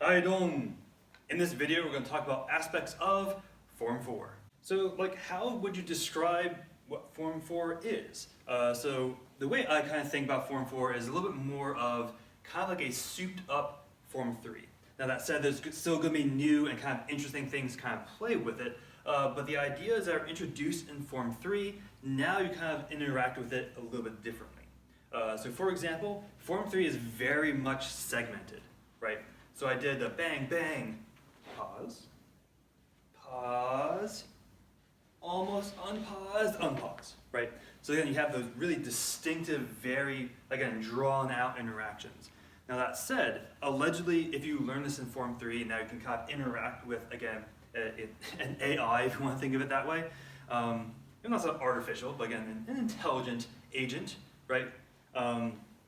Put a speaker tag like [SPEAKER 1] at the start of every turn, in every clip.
[SPEAKER 1] Haidong! In this video, we're going to talk about aspects of Form 4. So, how would you describe what Form 4 is? So, the way I kind of think about Form 4 is a little bit more of kind of like a souped-up Form 3. Now, that said, there's still going to be new and kind of interesting things to kind of play with it, but the ideas that are introduced in Form 3, now you kind of interact with it a little bit differently. So, for example, Form 3 is very much segmented, right? So I did the bang, bang, pause, pause, almost unpause, unpause, right? So then you have those really distinctive, very, again, drawn out interactions. Now that said, allegedly, if you learn this in Form 3, now you can kind of interact with, again, an AI, if you want to think of it that way. And not so artificial, but again, an intelligent agent, right?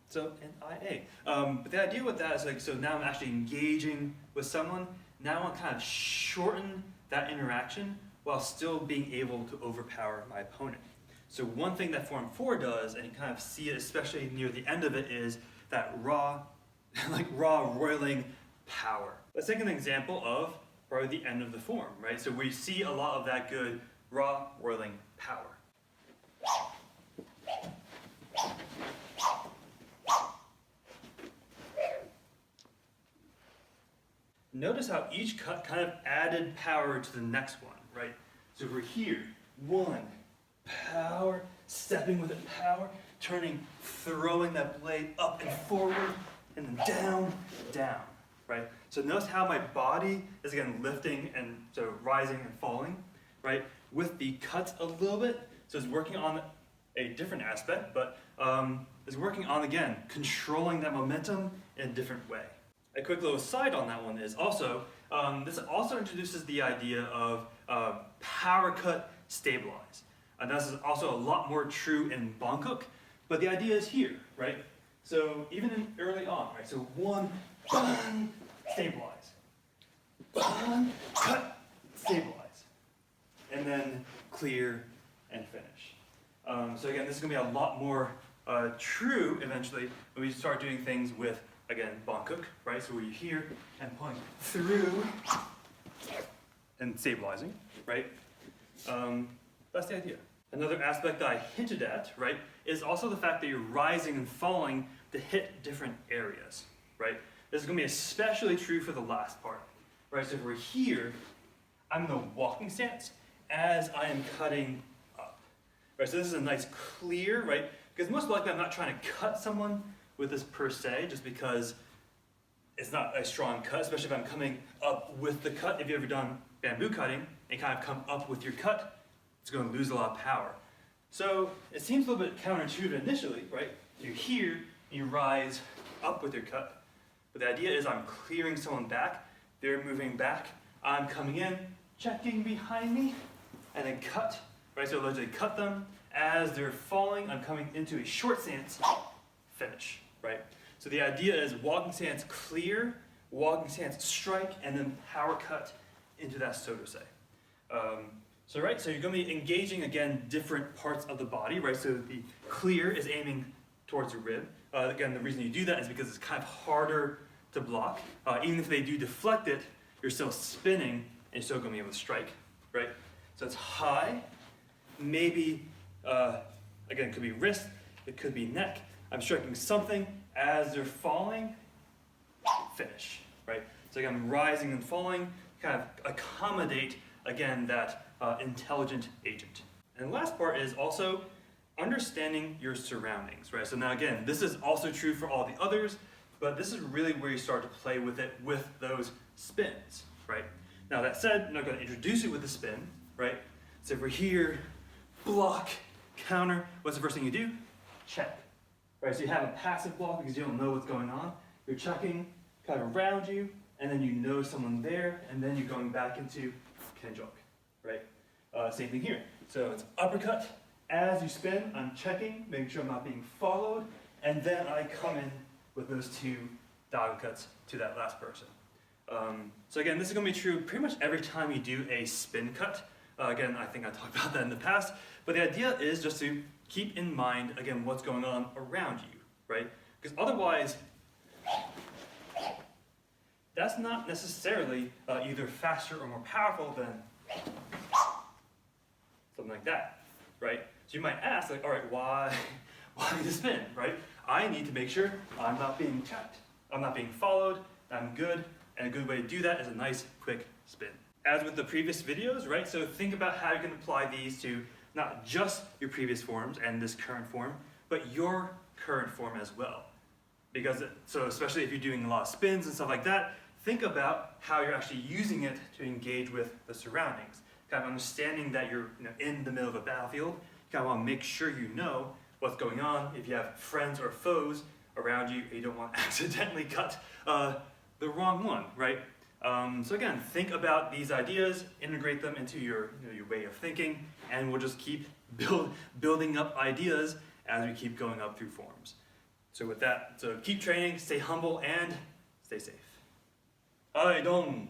[SPEAKER 1] So an IA. But the idea with that is so now I'm actually engaging with someone. Now I want to kind of shorten that interaction while still being able to overpower my opponent. So one thing that Form 4 does, and you kind of see it especially near the end of it, is that raw roiling power. Let's take an example of probably the end of the form, right? So we see a lot of that good raw roiling power. Notice how each cut kind of added power to the next one, right? So we're here, one, power, stepping with it, power, turning, throwing that blade up and forward, and then down, down, right? So notice how my body is again lifting and so rising and falling, right? With the cuts a little bit, so it's working on a different aspect, but it's working on, again, controlling that momentum in a different way. A quick little aside on that one is also, this also introduces the idea of power cut stabilize. And this is also a lot more true in Bangkok, but the idea is here, right? So even in early on, right? So one, bang, stabilize. Bang, cut, stabilize. And then clear and finish. So again, this is going to be a lot more true eventually when we start doing things with, again, Bangkok, right? So we're here and pulling through and stabilizing, right? That's the idea. Another aspect that I hinted at, right, is also the fact that you're rising and falling to hit different areas, right? This is going to be especially true for the last part, right? So if we're here, I'm in the walking stance as I am cutting up, right? So this is a nice clear, right? Because most likely I'm not trying to cut someone with this per se, just because it's not a strong cut, especially if I'm coming up with the cut. If you've ever done bamboo cutting and kind of come up with your cut, it's going to lose a lot of power. So it seems a little bit counterintuitive initially, right? You're here, and you rise up with your cut, but the idea is I'm clearing someone back, they're moving back, I'm coming in, checking behind me, and then cut, right? So allegedly cut them. As they're falling, I'm coming into a short stance, finish. Right? So the idea is walking stance clear, walking stance strike, and then power cut into that so to say. So you're going to be engaging again different parts of the body, right? So the clear is aiming towards the rib. Again, the reason you do that is because it's kind of harder to block. Even if they do deflect it, you're still spinning and you're still going to be able to strike, right? So it's high, maybe, again, it could be wrist, it could be neck. I'm striking something as they're falling, finish, right? So again, I'm rising and falling, kind of accommodate, again, that intelligent agent. And the last part is also understanding your surroundings, right? So now again, this is also true for all the others, but this is really where you start to play with it with those spins, right? Now that said, I'm not going to introduce it with a spin, right? So if we're here, block, counter, what's the first thing you do? Check. Right, so you have a passive block because you don't know what's going on. You're checking kind of around you, and then you know someone there, and then you're going back into kenjok, right? Same thing here. So it's uppercut. As you spin, I'm checking, making sure I'm not being followed, and then I come in with those two dog cuts to that last person. So again, this is going to be true pretty much every time you do a spin cut. Again, I think I talked about that in the past, but the idea is just to keep in mind, again, what's going on around you, right? Because otherwise, that's not necessarily either faster or more powerful than something like that, right? So you might ask, like, all right, why the spin, right? I need to make sure I'm not being checked, I'm not being followed, I'm good, and a good way to do that is a nice, quick spin. As with the previous videos, right? So think about how you can apply these to not just your previous forms and this current form, but your current form as well. Because, so especially if you're doing a lot of spins and stuff like that, think about how you're actually using it to engage with the surroundings. Kind of understanding that you're in the middle of a battlefield, you kind of want to make sure you know what's going on. If you have friends or foes around you, you don't want to accidentally cut the wrong one, right? So again, think about these ideas, integrate them into your way of thinking, and we'll just keep building up ideas as we keep going up through forms. So with that, so keep training, stay humble, and stay safe. Haidong.